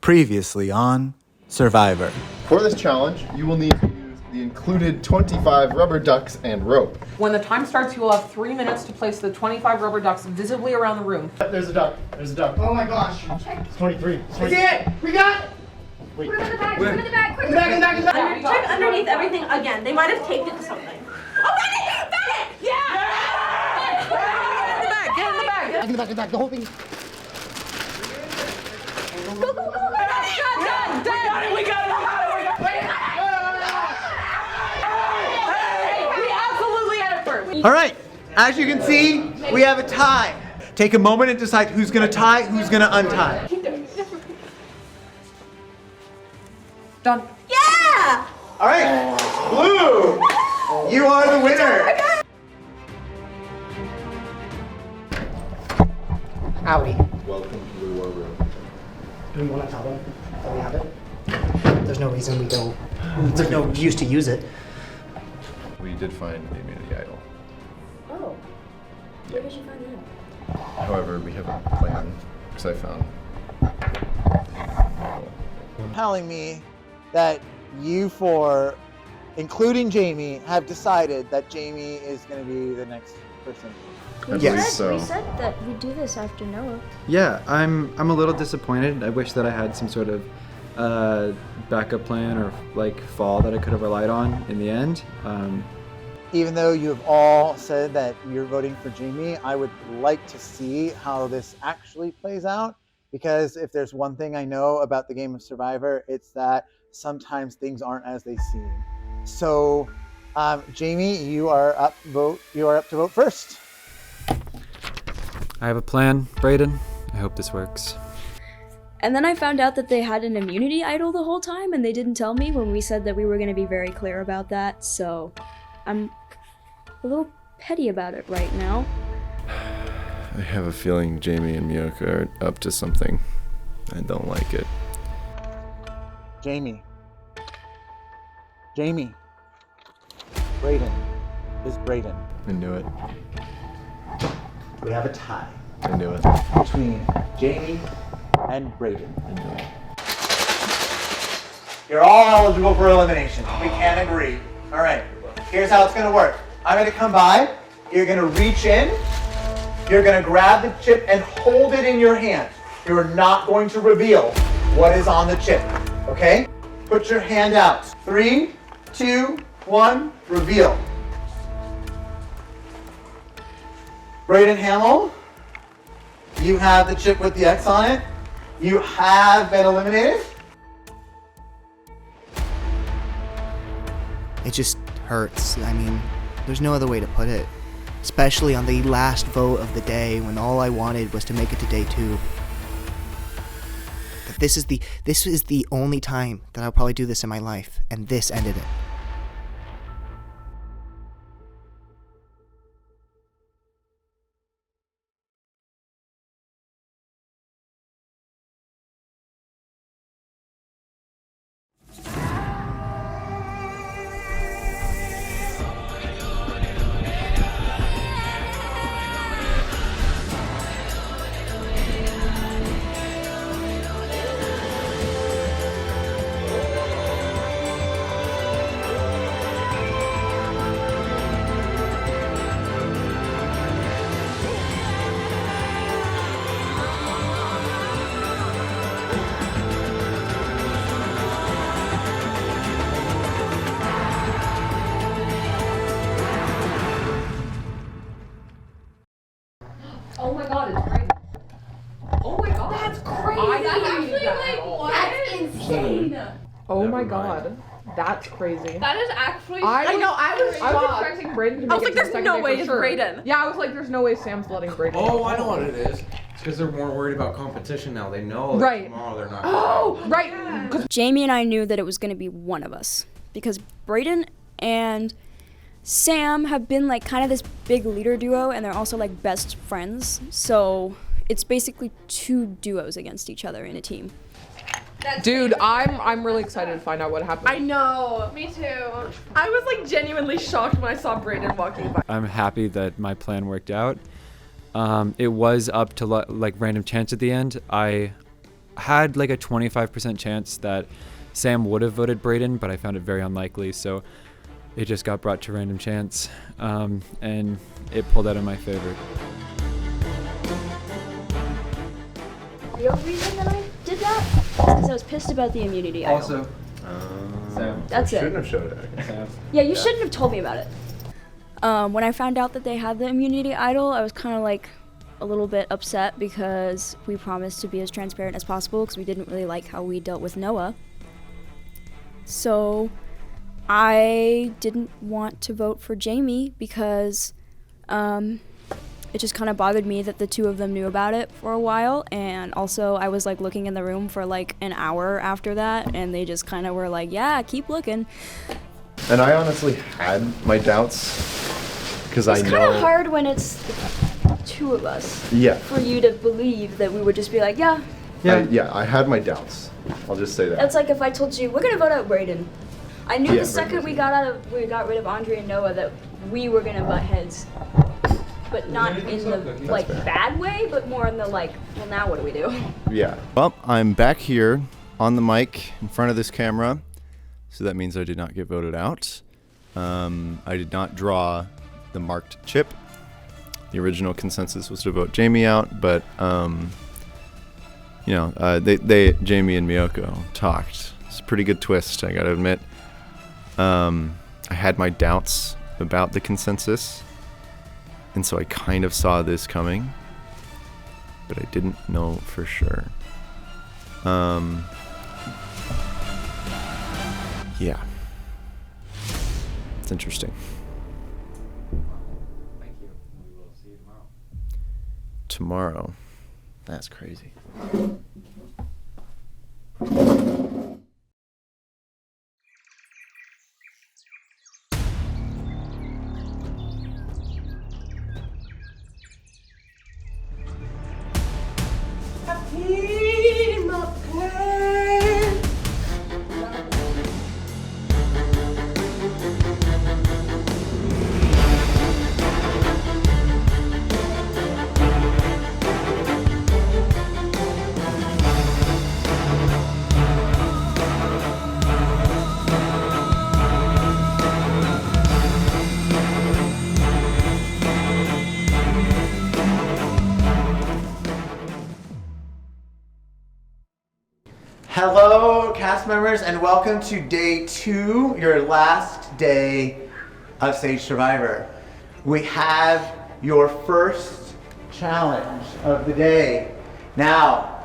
Previously on Survivor. For this challenge, you will need to use the included 25 rubber ducks and rope. When the time starts, you will have 3 minutes to place the 25 rubber ducks visibly around the room. There's a duck. There's a duck. Oh my gosh. It's 23. I see it! We got it! Wait. Put him in the bag, put him in the bag, quick! In the bag, in the bag, in the bag! Check underneath everything again. They might have taped it to something. Oh, Bennett! Bennett! Yeah! Get in the bag! Get in the bag! In the back, in the back, the whole thing. Go, go, go! Done! Done! We got it! We absolutely had it first! All right, as you can see, we have a tie. Take a moment and decide who's gonna tie, who's gonna untie. Done. Yeah! All right, Blue, you are the winner. Howdy. Welcome to the war room. Do we want to tell them that we have it? There's no reason we don't. There's no use to use it. We did find the immunity idol. Oh. Where did you find that? However, we have a plan, because I found... Telling me that you four, including Jamie, have decided that Jamie is gonna be the next person. I Yes. believe so. We said that we do this after Noah. Yeah, I'm a little disappointed. I wish that I had some sort of backup plan or like fall that I could have relied on in the end. Even though you have all said that you're voting for Jamie, I would like to see how this actually plays out. Because if there's one thing I know about the game of Survivor, it's that sometimes things aren't as they seem. So, Jamie, you are up to vote first. I have a plan, Brayden. I hope this works. And then I found out that they had an immunity idol the whole time, and they didn't tell me when we said that we were going to be very clear about that. So I'm a little petty about it right now. I have a feeling Jamie and Miyoka are up to something. I don't like it. Jamie. Brayden is Brayden. I knew it. We have a tie I knew it. between Jamie and Brayden. I knew it. You're all eligible for elimination. We can't agree. All right, here's how it's gonna work. I'm gonna come by, you're gonna reach in, you're gonna grab the chip and hold it in your hand. You're not going to reveal what is on the chip, okay? Put your hand out. 3, 2, 1, reveal. Brayden Hamill, you have the chip with the X on it. You have been eliminated. It just hurts. I mean, there's no other way to put it. Especially on the last vote of the day when all I wanted was to make it to day 2. But this is the only time that I'll probably do this in my life, and this ended it. Oh my god, it's crazy. Oh my god. That's crazy. That's actually like, what? That's insane. Oh my god. That's crazy. That is actually. I know, I was shocked. expecting Brayden to make I was like, it to the there's second no day way for it's sure. Brayden. Yeah, I was like, there's no way Sam's letting Brayden. Oh, I know what it is. It's because they're more worried about competition now. They know that Right. tomorrow they're not. Oh, right. Because Jamie and I knew that it was going to be one of us because Brayden and Sam have been like kind of this big leader duo, and they're also like best friends. So it's basically 2 duos against each other in a team. dude, I'm really excited to find out what happened. I know. Me too. I was like genuinely shocked when I saw Brayden walking by. I'm happy that my plan worked out. It was up to like random chance at the end. I had like a 25% chance that Sam would have voted Brayden, but I found it very unlikely, so it just got brought to random chance, and it pulled out in my favor. The real reason that I did that is because I was pissed about the immunity idol. Also, Sam. That's it. Shouldn't have showed it. Sam. Yeah, you shouldn't have told me about it. When I found out that they had the immunity idol, I was kind of like a little bit upset because we promised to be as transparent as possible because we didn't really like how we dealt with Noah. So I didn't want to vote for Jamie because it just kind of bothered me that the two of them knew about it for a while, and also I was like looking in the room for like an hour after that, and they just kind of were like, yeah, keep looking. And I honestly had my doubts because I It's know. kind of hard when it's two of us Yeah. for you to believe that we would just be like, yeah. I had my doubts. I'll just say that. That's like if I told you we're gonna vote out Brayden. I knew Yeah, the second Brayden. we got rid of Andre and Noah that we were gonna butt heads, but not in the like fair. bad way, but more in the like, well, now what do we do? Yeah. Well, I'm back here on the mic in front of this camera, so that means I did not get voted out. I did not draw the marked chip. The original consensus was to vote Jamie out, but they Jamie and Miyoko talked. It's a pretty good twist, I gotta admit. I had my doubts about the consensus, and so I kind of saw this coming, but I didn't know for sure. Yeah. It's interesting. Thank you. We will see you tomorrow. Tomorrow. That's crazy. Hello, cast members, and welcome to day 2, your last day of Stage Survivor. We have your first challenge of the day. Now,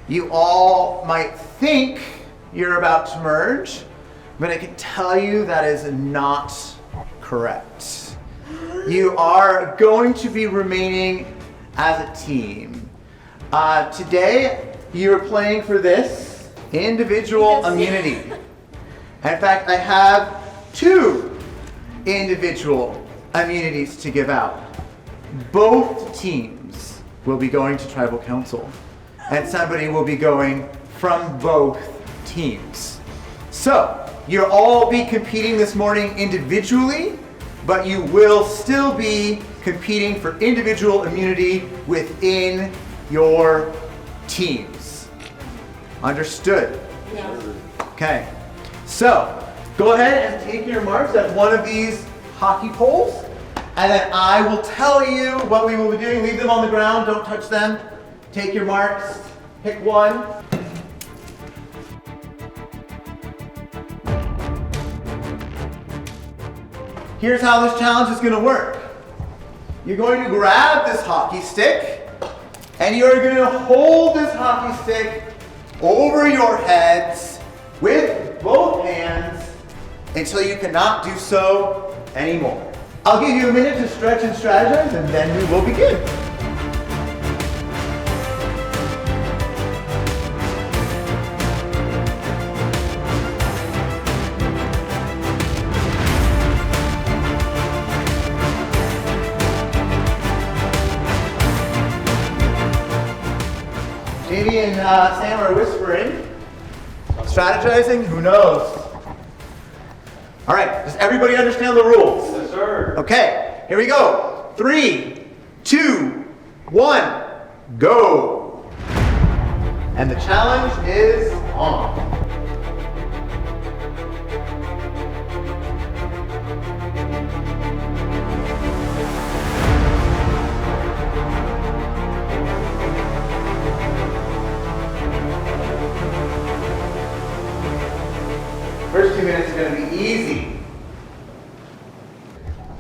you all might think you're about to merge, but I can tell you that is not correct. You are going to be remaining as a team. Today, you're playing for this individual immunity. In fact, I have 2 individual immunities to give out. Both teams will be going to tribal council, and somebody will be going from both teams. So, you'll all be competing this morning individually, but you will still be competing for individual immunity within your teams. Understood? Yeah. Okay. So, go ahead and take your marks at one of these hockey poles, and then I will tell you what we will be doing. Leave them on the ground, don't touch them. Take your marks, pick one. Here's how this challenge is gonna work. You're going to grab this hockey stick, and you're gonna hold this hockey stick over your heads with both hands until you cannot do so anymore. I'll give you a minute to stretch and strategize, and then we will begin. Jamie and Sam are whispering. Strategizing? Who knows? All right, does everybody understand the rules? Yes, sir. Okay, here we go. 3, 2, 1, go. And the challenge is on. First 2 minutes are going to be easy.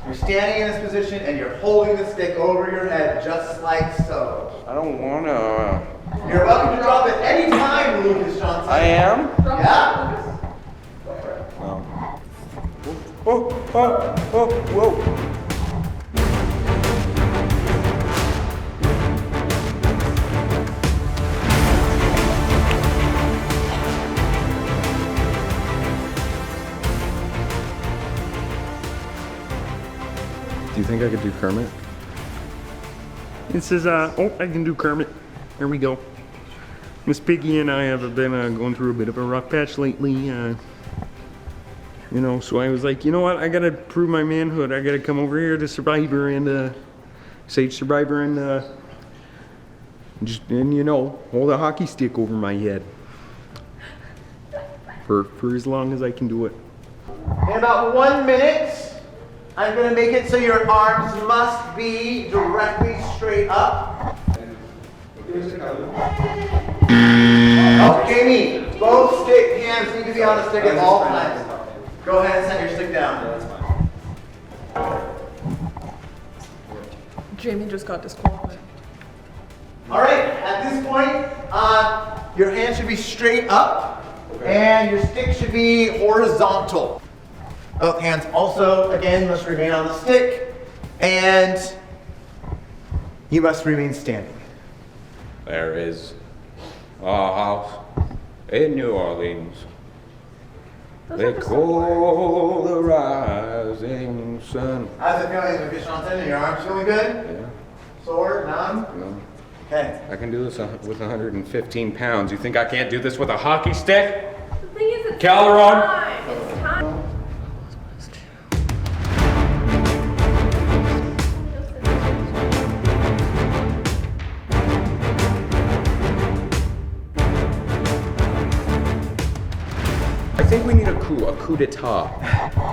You're standing in this position and you're holding the stick over your head just like so. I don't wanna. You're welcome to drop it any time, Lucas Johnson. I am? Yeah. Whoa. Do you think I could do Kermit? It says, oh, I can do Kermit. There we go. Miss Piggy and I have been going through a bit of a rough patch lately. You know, so I was like, you know what? I gotta prove my manhood. I gotta come over here to Survivor and Sage Survivor and you know, hold a hockey stick over my head for as long as I can do it. In about 1 minute, I'm going to make it so your arms must be directly straight up. Oh, Jamie, both hands need to be on the stick at all times. Go ahead and set your stick down. Jamie just got disqualified. All right, at this point, your hands should be straight up and your stick should be horizontal. Both hands also, again, must remain on the stick, and you must remain standing. There is a house in New Orleans. They call the rising sun. How's it feeling, Lucas Johnson? Are your arms feeling good? Yeah. Sore? Numb? No. Okay. I can do this with 115 pounds. You think I can't do this with a hockey stick? The thing is, it's Caleron. time. It's time. I think we need a coup d'etat.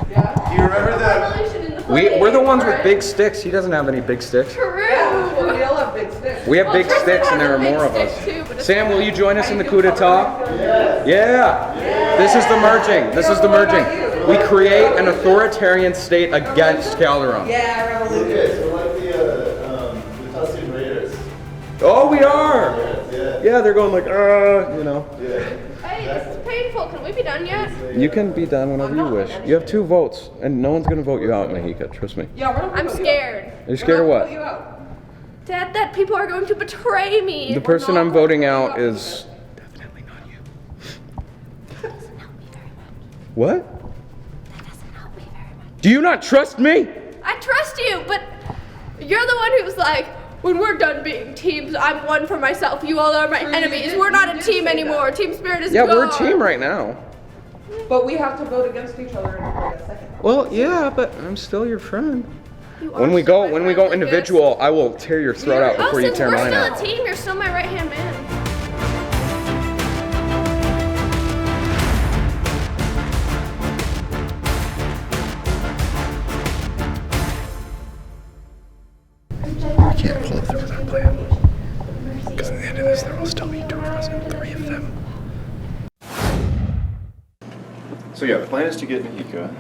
Do you remember the... We're the ones with big sticks. He doesn't have any big sticks. True. We all have big sticks. We have big Tristan sticks and has there a are big more of stick us. too, but it's Sam, will you join us in the coup How d'etat? you Yeah. This is the merging. This is the merging. We create an authoritarian state against Calderon. Yeah, revolution. Okay, so like the Tuskegee Raiders. Oh, we are. Yeah, they're going like, you know. Hey, this is painful. Can we be done yet? You can be done whenever you wish. You have 2 votes, and no one's gonna vote you out, Mahika. Trust me. Yeah, we're not I'm scared. Are you scared of what? you out. Dad, that people are going to betray me. The person I'm voting out is definitely not you. What? Do you not trust me? I trust you, but you're the one who's like, when we're done being teams, I'm one for myself. You all are my enemies. We're not a team anymore. Team spirit is Yeah, gone. we're a team right now. But we have to vote against each other in a second. Well, yeah, but I'm still your friend. You When are we still go, my when we friend, go Lucas. individual, I will tear your throat out Oh, before you since tear we're mine still out. a team, you're still my right-hand man. We can't pull through with our plan. Because at the end of this, there will still be 2 of us and 3 of them. So yeah, the plan is to get Mahika.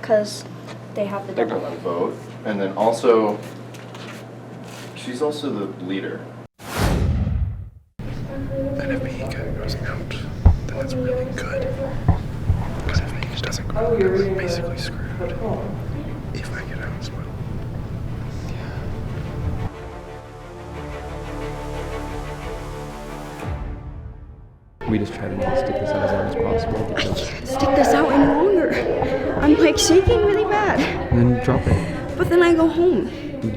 Because they have the They're double gonna vote. vote. And then also, she's also the leader. And if Mahika goes out, then that's really good. Because if Mahika doesn't go out, then we're basically screwed. If I get out as well. We just try to not stick this out as long as possible. Because Stick this out any longer. I'm like shaking really bad. and then drop it. But then I go home.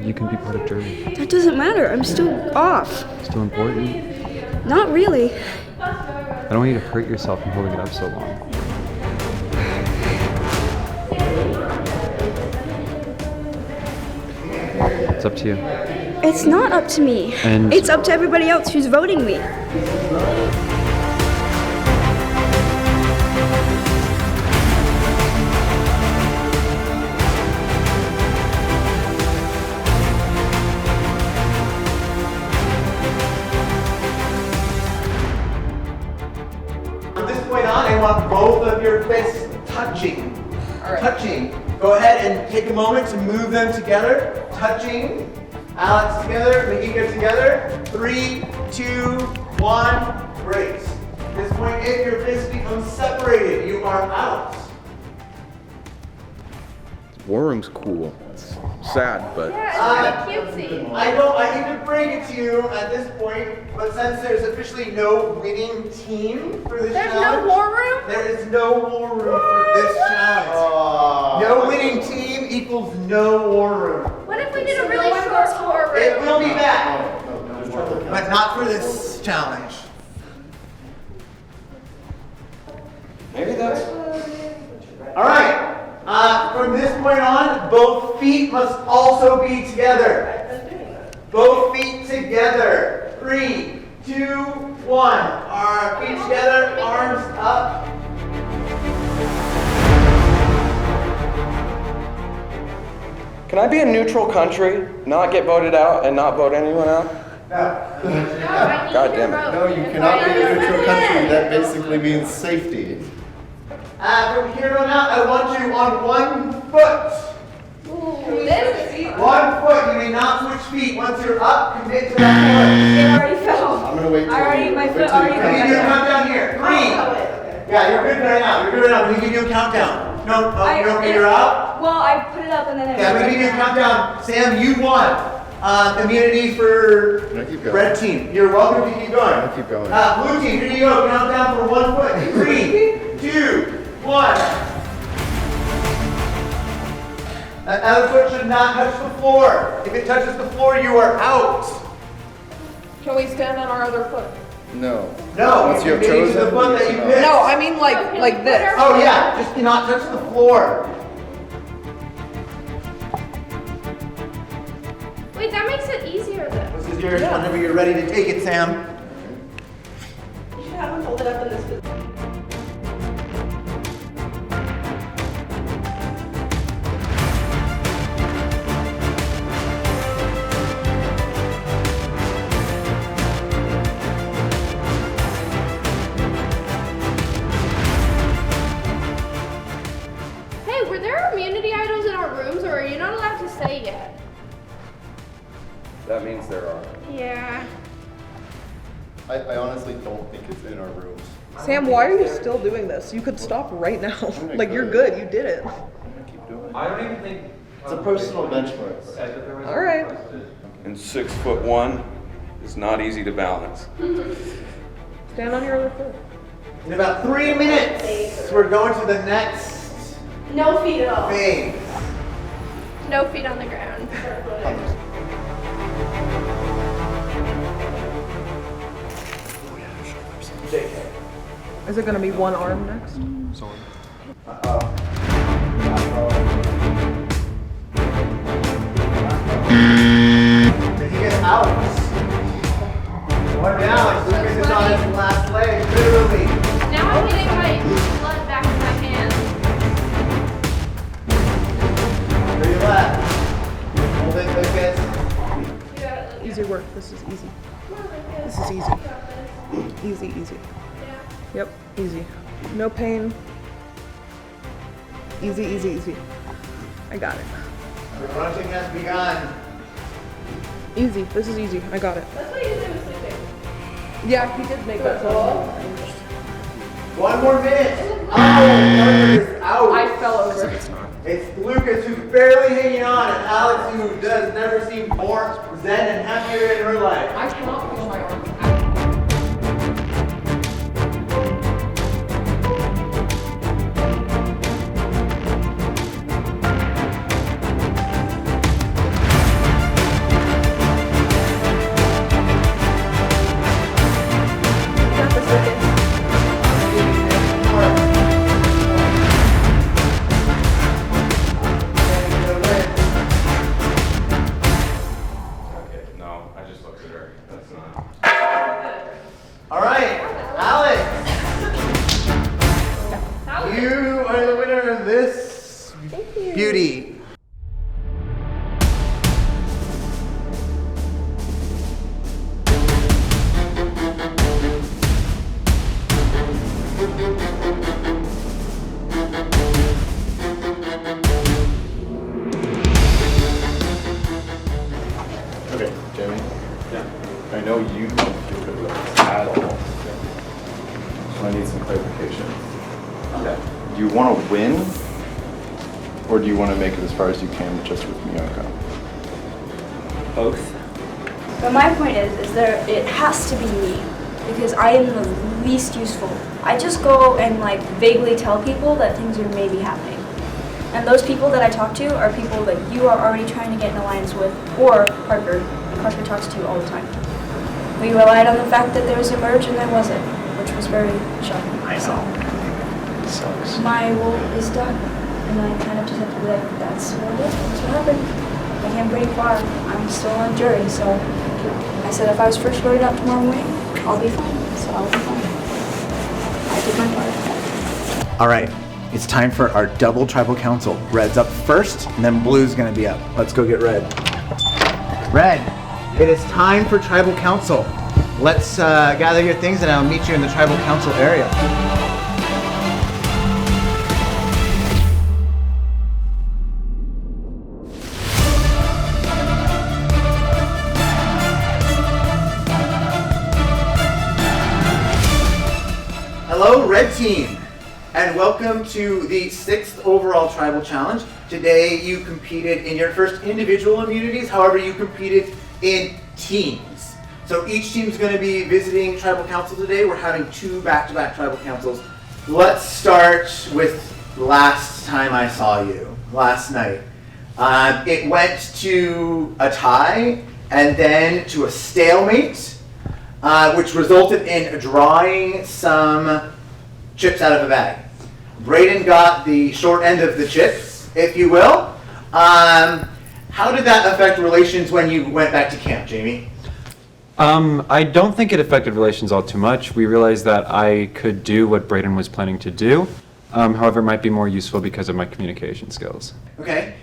You can be part of Journey. That doesn't matter. I'm still off. Still important. Not really. I don't want you to hurt yourself from holding it up so long. It's up to you. It's not up to me. And- It's up to everybody else who's voting me. From this point on, I want both of your fists touching. Touching. Go ahead and take a moment to move them together. Touching. Alex together, Makika together. 3, 2, 1, break. At this point, if your fists become separated, you are out. War Room's cool. It's sad, but Cutesy. I hate to break it to you at this point, but since there's officially no winning team for this There's challenge, no war room? there is no war room for this challenge. No winning team equals no war room. What if we did a really short war room? It will be back, but not for this challenge. maybe that's. All right. From this point on, both feet must also be together. Both feet together. 3, 2, 1. Our feet together, arms up. Can I be a neutral country, not get voted out, and not vote anyone out? God damn it. No, you cannot be a neutral country. That basically means safety. From here on out, I want you on one foot. One foot. You may not switch feet. Once you're up, commit to that already fell. I'm gonna wait till My foot wait till already you foot. Let me come give you a down. countdown here. 3. Yeah, you're good right now. You're good right now. Let me give you a countdown. No, you don't get you're out. Well, I put it up and then Yeah, let me give you a countdown. Sam, you won. Immunity for No, keep going. red team. You're welcome to keep going. No, keep going. Blue team, here you go. Countdown for 1 foot. 3, 2, 1. That other foot should not touch the floor. If it touches the floor, you are out. Can we stand on our other foot? No. No, Once you have committing to chosen, the foot that you cannot. picked. No, I mean like this. Oh yeah, just do not touch the floor. Wait, that makes it easier then. This is yours whenever you're ready to take it, Sam. You should have them hold it up in this position. Hey, were there immunity idols in our rooms, or are you not allowed to say yet? That means there are. Yeah. I honestly don't think it's in our rooms. Sam, why are you still doing this? You could stop right now. Like, you're good. You did it. I'm gonna keep doing it. I don't even think. It's a personal benchmark. All right. And 6'1" is not easy to balance. Stand on your other foot. In about 3 minutes, we're going to the next No feet at all. phase. No feet on the ground. Is it gonna be one arm next? Did he get Alex? What Alex? Lucas is on his last leg, literally. Now I'm getting my blood back in my hands. Where you at? Hold it, Lucas. Easy work. This is easy. This is easy. Easy, easy. Yep, easy. No pain. Easy, easy, easy. I got it. The crunching has begun. Easy. This is easy. I got it. That's what you did with sleeping. Yeah, he did make that sound. 1 more minute. Oh, Parker is out. I fell over. It's Lucas who's barely hanging on, and Alex who does never seem more zen and happier in her life. I cannot feel my arm. Beauty. Okay, Jamie. Yeah. I know you don't feel good about this at all. So I need some clarification. Okay. Do you want to win? Or do you want to make it as far as you can just with Miyoko? Both. But my point is there it has to be me because I am the least useful. I just go and like vaguely tell people that things are maybe happening. And those people that I talk to are people that you are already trying to get in alliance with, or Parker. Parker talks to you all the time. We relied on the fact that there was a merge and there wasn't, which was very shocking. I know. It sucks. My role is done. And I kind of just have to be like, that's what it is, that's what happened. I came pretty far. I'm still on jury, so I said if I was first voted out tomorrow morning, I'll be fine. So I'll be fine. I did my part. All right, it's time for our double tribal council. Red's up first, and then blue's gonna be up. Let's go get red. Red, it is time for tribal council. Let's gather your things and I'll meet you in the tribal council area. Hello, Red Team, and welcome to the 6th overall Tribal Challenge. Today you competed in your first individual immunities, however you competed in teams. So each team's going to be visiting Tribal Council today. We're having 2 back-to-back Tribal Councils. Let's start with last time I saw you, last night. It went to a tie and then to a stalemate. Which resulted in drawing some chips out of a bag. Brayden got the short end of the chips, if you will. How did that affect relations when you went back to camp, Jamie? I don't think it affected relations all too much. We realized that I could do what Brayden was planning to do. However, it might be more useful because of my communication skills. Okay.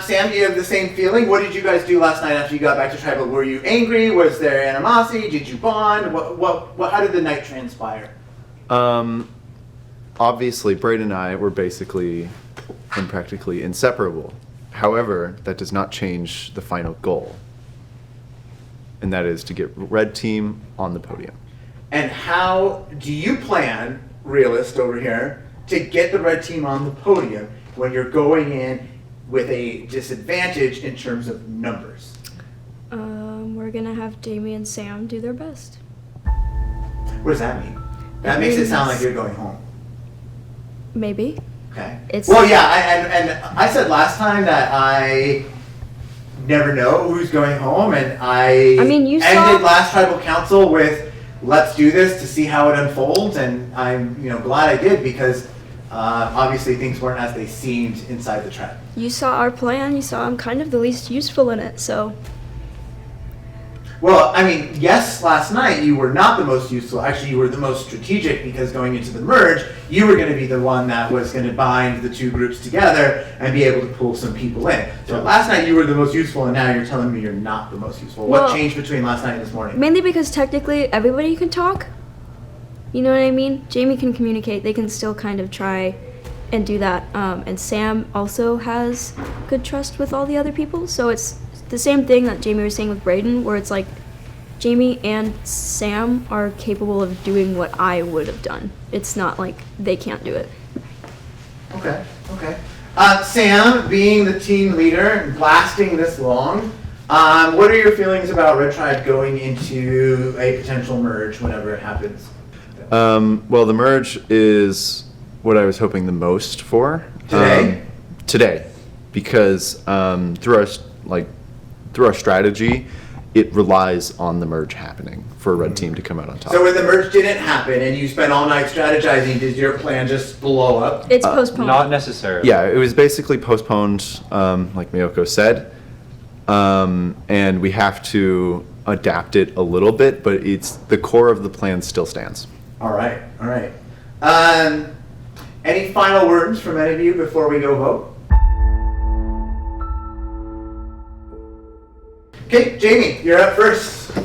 Sam, do you have the same feeling? What did you guys do last night after you got back to Tribal? Were you angry? Was there animosity? Did you bond? How did the night transpire? Obviously, Brayden and I were basically and practically inseparable. However, that does not change the final goal. And that is to get Red Team on the podium. And how do you plan, realist over here, to get the Red Team on the podium when you're going in with a disadvantage in terms of numbers? We're gonna have Jamie and Sam do their best. What does that mean? That makes it sound like you're going home. Maybe. Okay. It's Well, yeah, and I said last time that I never know who's going home, and I mean, you ended saw- last Tribal Council with let's do this to see how it unfolds, and I'm glad I did because obviously things weren't as they seemed inside the tribe. You saw our plan. You saw I'm kind of the least useful in it, so. Well, I mean, yes, last night you were not the most useful. Actually, you were the most strategic because going into the merge, you were going to be the one that was going to bind the 2 groups together and be able to pull some people in. So last night you were the most useful, and now you're telling me you're not the most useful. What Well, changed between last night and this morning? Mainly because technically everybody can talk. You know what I mean? Jamie can communicate. They can still kind of try and do that. And Sam also has good trust with all the other people. So it's the same thing that Jamie was saying with Brayden, where it's like Jamie and Sam are capable of doing what I would have done. It's not like they can't do it. Okay. Sam, being the team leader and lasting this long, what are your feelings about Red Tribe going into a potential merge whenever it happens? Well, the merge is what I was hoping the most for. Today, because through our strategy, it relies on the merge happening for a Red Team to come out on top. So when the merge didn't happen and you spent all night strategizing, did your plan just blow up? It's postponed. Not necessarily. Yeah, it was basically postponed, like Miyoko said, and we have to adapt it a little bit, but it's the core of the plan still stands. All right. Any final words from any of you before we go vote? Okay, Jamie, you're up first.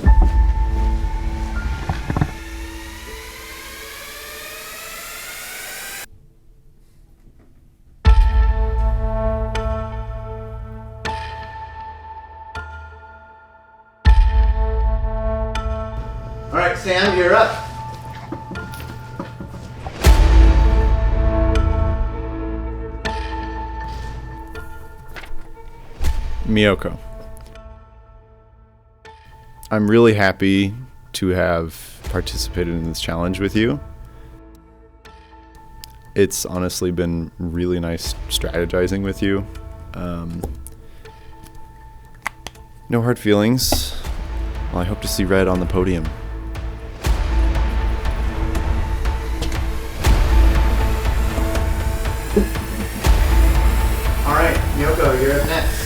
All right, Sam, you're up. Miyoko. I'm really happy to have participated in this challenge with you. It's honestly been really nice strategizing with you. No hard feelings. Well, I hope to see Red on the podium. All right, Miyoko, you're up next.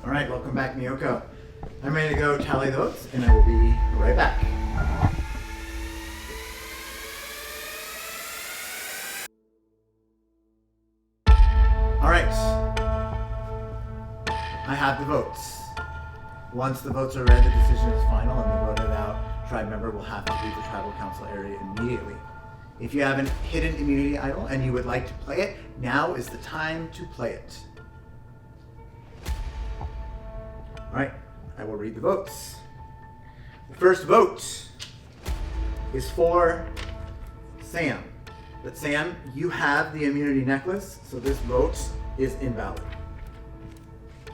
All right, welcome back, Miyoko. I'm ready to go tally the votes, and I will be right back. All right. I have the votes. Once the votes are read, the decision is final, and the voted out tribe member will have to leave the tribal council area immediately. If you have a hidden immunity idol and you would like to play it, now is the time to play it. All right, I will read the votes. The first vote is for Sam. But Sam, you have the immunity necklace, so this vote is invalid.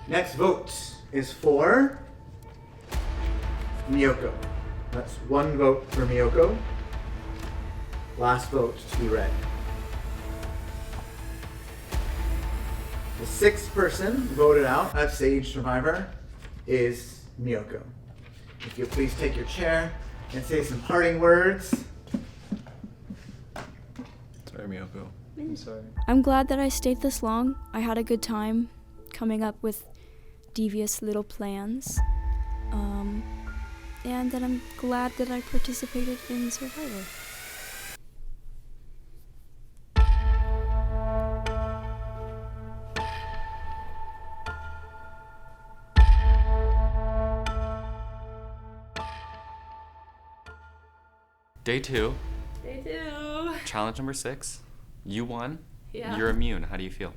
Next vote is for Miyoko. That's one vote for Miyoko. Last vote to be read. The sixth person voted out of Sage Survivor is Miyoko. If you'll please take your chair and say some parting words. Sorry, Miyoko. I'm sorry. I'm glad that I stayed this long. I had a good time coming up with devious little plans. And that I'm glad that I participated in Survivor. Day 2. Day 2. Challenge number 6. You won. Yeah. You're immune. How do you feel?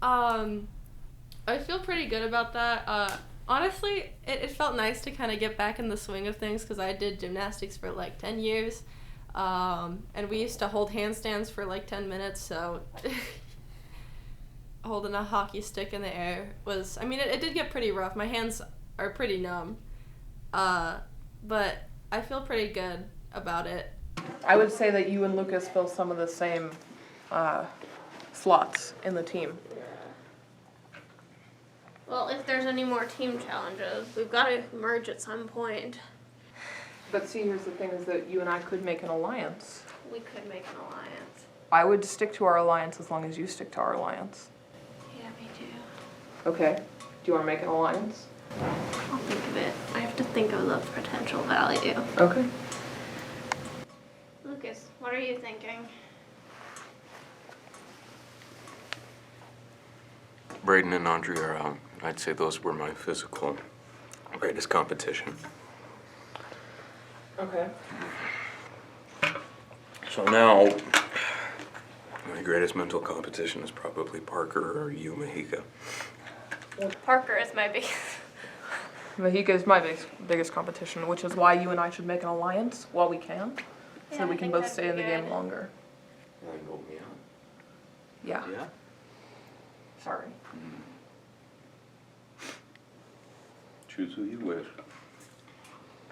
I feel pretty good about that. Honestly, it felt nice to kind of get back in the swing of things because I did gymnastics for like 10 years. And we used to hold handstands for like 10 minutes, so holding a hockey stick in the air was, I mean, it did get pretty rough. My hands are pretty numb. But I feel pretty good about it. I would say that you and Lucas fill some of the same slots in the team. Well, if there's any more team challenges, we've got to merge at some point. But see, here's the thing is that you and I could make an alliance. We could make an alliance. I would stick to our alliance as long as you stick to our alliance. Yeah, me too. Okay. Do you want to make an alliance? I'll think of it. I have to think of the potential value. Okay. Lucas, what are you thinking? Braden and Andre are out. I'd say those were my physical greatest competition. Okay. So now, my greatest mental competition is probably Parker or you, Mahika. Parker is my biggest. Mahika is my biggest competition, which is why you and I should make an alliance while we can, so that we can both stay in the game longer. And vote me out. Yeah. Yeah? Sorry. Choose who you wish.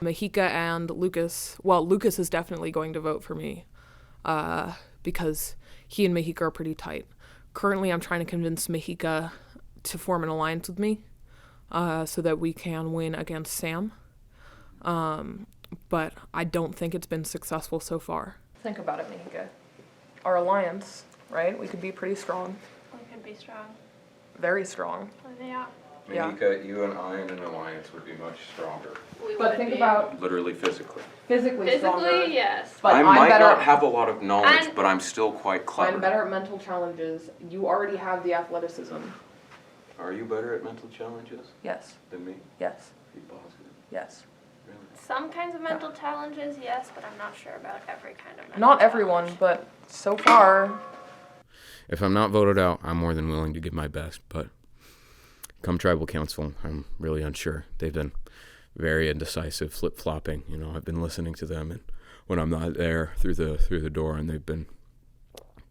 Mahika and Lucas, well, Lucas is definitely going to vote for me because he and Mahika are pretty tight. Currently, I'm trying to convince Mahika to form an alliance with me so that we can win against Sam. But I don't think it's been successful so far. Think about it, Mahika. Our alliance, right? We could be pretty strong. We could be strong. Very strong. Yeah. Yeah. Mahika, you and I in an alliance would be much stronger. But think about Literally physically. physically stronger. Yes. But I I'm might better. not have a lot of knowledge, And- but I'm still quite clever. I'm better at mental challenges. You already have the athleticism. Are you better at mental challenges Yes. than me? Yes. Be positive. Yes. Really? Some kinds of mental challenges, yes, but I'm not sure about every kind of mental Not everyone, but so far. If I'm not voted out, I'm more than willing to give my best, but come tribal council, I'm really unsure. They've been very indecisive, flip-flopping. You know, I've been listening to them, and when I'm not there through the door, and they've been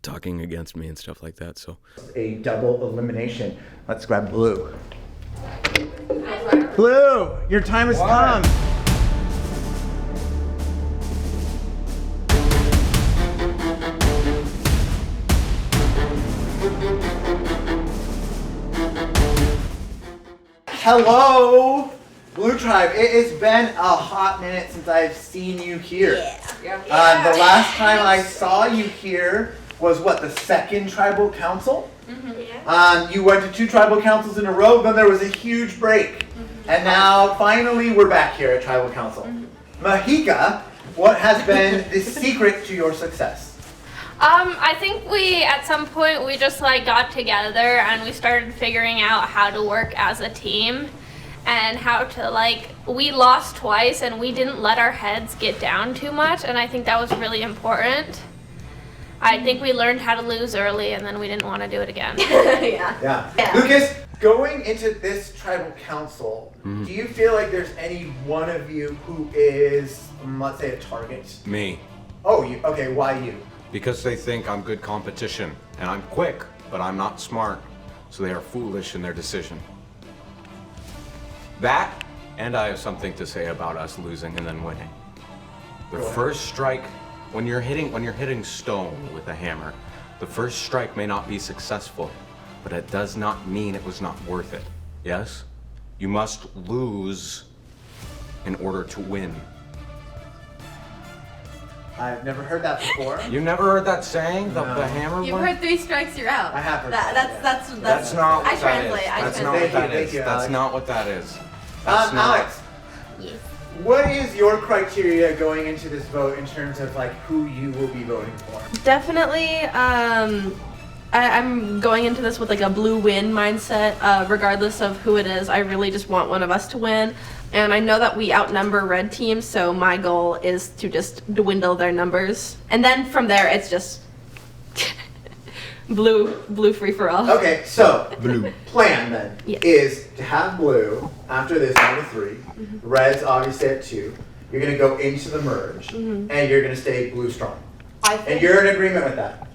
talking against me and stuff like that. So A double elimination. Let's grab Blue. Blue, your time has come. Hello, Blue Tribe. It has been a hot minute since I've seen you here. Yeah. The last time I saw you here was what, the second tribal council? You went to 2 tribal councils in a row, then there was a huge break. And now finally we're back here at tribal council. Mahika, what has been the secret to your success? I think at some point we just like got together and we started figuring out how to work as a team and how to we lost twice and we didn't let our heads get down too much, and I think that was really important. I think we learned how to lose early and then we didn't want to do it again. Yeah. Lucas, going into this tribal council, do you feel like there's any one of you who is, let's say, a target? Me. Oh, you, okay, why you? Because they think I'm good competition, and I'm quick, but I'm not smart, so they are foolish in their decision. That, and I have something to say about us losing and then winning. The first strike, when you're hitting stone with a hammer, the first strike may not be successful, but it does not mean it was not worth it. Yes? You must lose in order to win. I've never heard that before. You never heard that saying? The hammer You've one? heard 3 strikes, you're out. I have heard That's not what that is. That's not what that is. That's not what that is. That's not. Alex. Yes. What is your criteria going into this vote in terms of who you will be voting for? Definitely, I'm going into this with a blue win mindset, regardless of who it is. I really just want one of us to win. And I know that we outnumber red teams, so my goal is to just dwindle their numbers. And then from there, it's just blue free for all. Okay, so blue plan then is to have blue after this down to 3. Red's obviously at 2. You're gonna go into the merge, and you're gonna stay blue strong. And you're in agreement with that.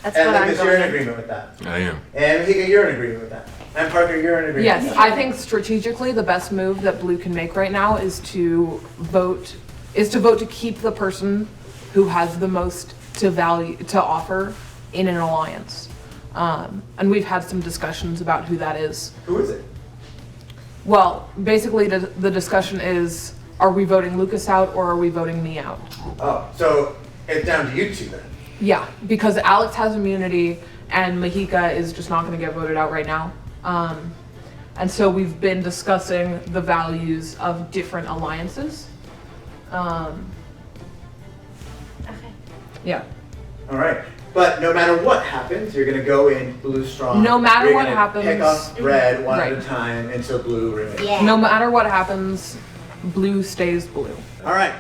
That's and what I'm Lucas, going you're in with. agreement with that. I am. And Mahika, you're in agreement with that. And Parker, you're in agreement Yes, with that. I think strategically the best move that Blue can make right now is to vote to keep the person who has the most to offer in an alliance. And we've had some discussions about who that is. Who is it? Well, basically the discussion is, are we voting Lucas out or are we voting me out? Oh, so it's down to you 2 then. Yeah, because Alex has immunity and Mahika is just not going to get voted out right now. And so we've been discussing the values of different alliances. Okay. Yeah. All right. But no matter what happens, you're going to go in blue strong. No matter You're what gonna happens- pick up red one at Right. a time until blue remains. No matter what happens, Blue stays blue. All right.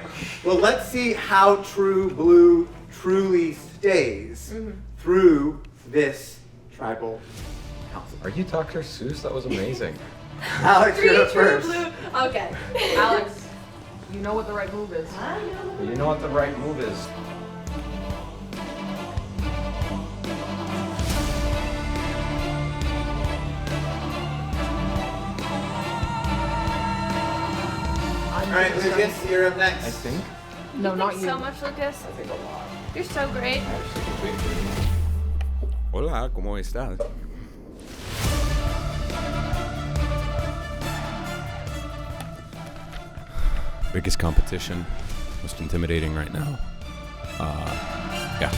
Well, let's see how true blue truly stays through this tribal council. Are you Dr. Seuss? That was amazing. Alex, you're up first. Okay. Alex, you know what the right move is. You know what the right move is. All right, Lucas, you're up next. I think. No, not you. So much, Lucas. I think a lot. You're so great. Hola, ¿cómo estás? Biggest competition, most intimidating right now. Yeah.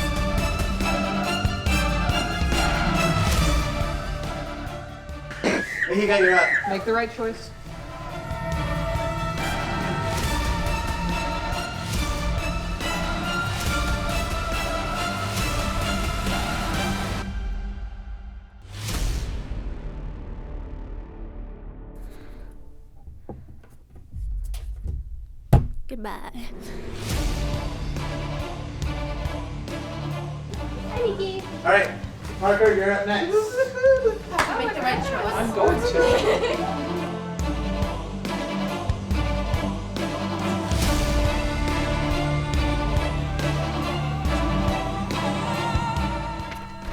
Mahika, you're up. Make the right choice. Goodbye. All right, Parker, you're up next. Make the right choice. I'm going to.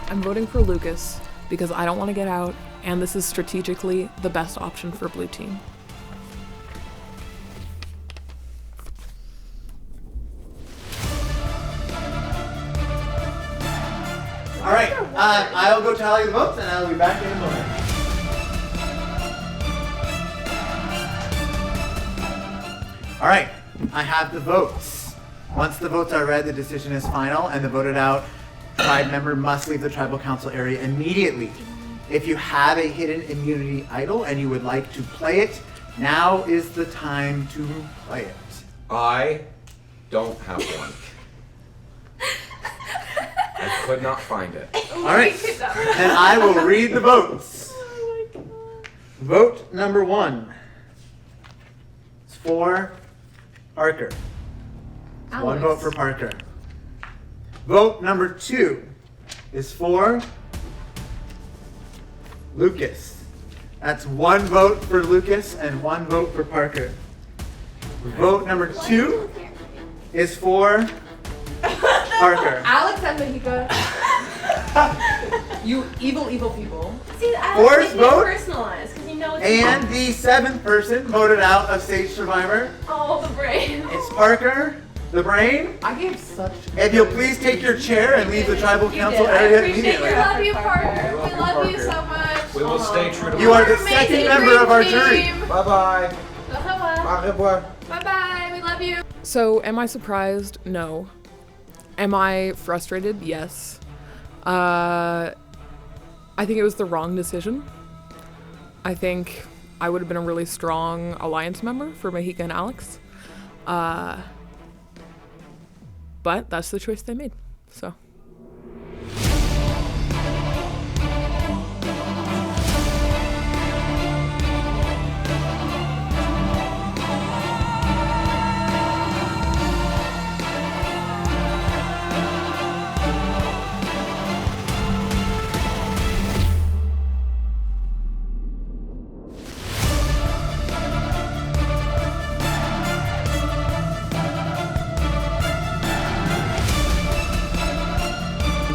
I'm voting for Lucas because I don't want to get out, and this is strategically the best option for Blue Team. All right, I'll go tally the votes and I'll be back in a moment. All right, I have the votes. Once the votes are read, the decision is final and the voted out tribe member must leave the tribal council area immediately. If you have a hidden immunity idol and you would like to play it, now is the time to play it. I don't have one. I could not find it. All right, and I will read the votes. Vote number 1 is for Parker. It's 1 vote for Parker. Vote number 2 is for Lucas. That's 1 vote for Lucas and 1 vote for Parker. Vote number 2 is for Parker. Alex and Mahika. You evil people. See, I Fourth make it vote. personalized because you know it's And the 7th person voted out of Stage Survivor. the brain. It's Parker, the brain. I gave such. If you'll please take your chair and leave the tribal council I area appreciate immediately. you. Love you, Parker. We love you so much. We will stay true to You are the Amazing second member of our dream jury. team. Bye-bye. Au revoir. Bye-bye. We love you. So, am I surprised? No. Am I frustrated? Yes. I think it was the wrong decision. I think I would have been a really strong alliance member for Mahika and Alex. But that's the choice they made. So.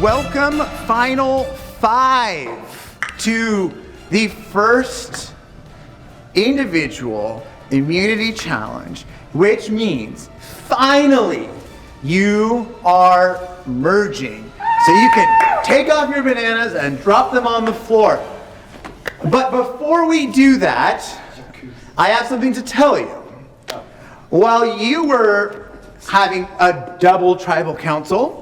Welcome, Final 5, to the first individual immunity challenge, which means finally you are merging. So you can take off your bananas and drop them on the floor. But before we do that, I have something to tell you. While you were having a double tribal council,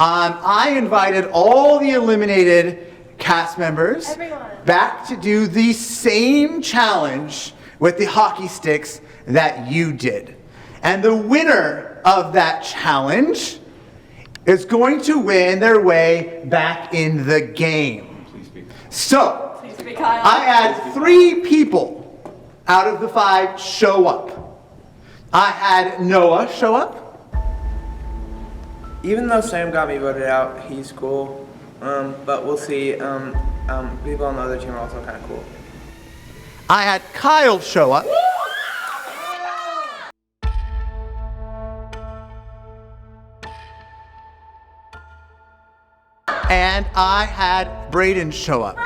I invited all the eliminated cast members back to do the same challenge with the hockey sticks that you did. And the winner of that challenge is going to win their way back in the game. So, I had 3 people out of the 5 show up. I had Noah show up. Even though Sam got me voted out, he's cool. But we'll see. People on the other team are also kind of cool. I had Kyle show up. And I had Braden show up.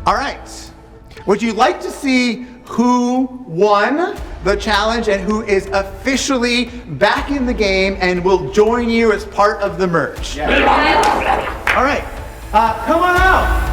All right. Would you like to see who won the challenge and who is officially back in the game and will join you as part of the merge? Yeah. All right. Come on out.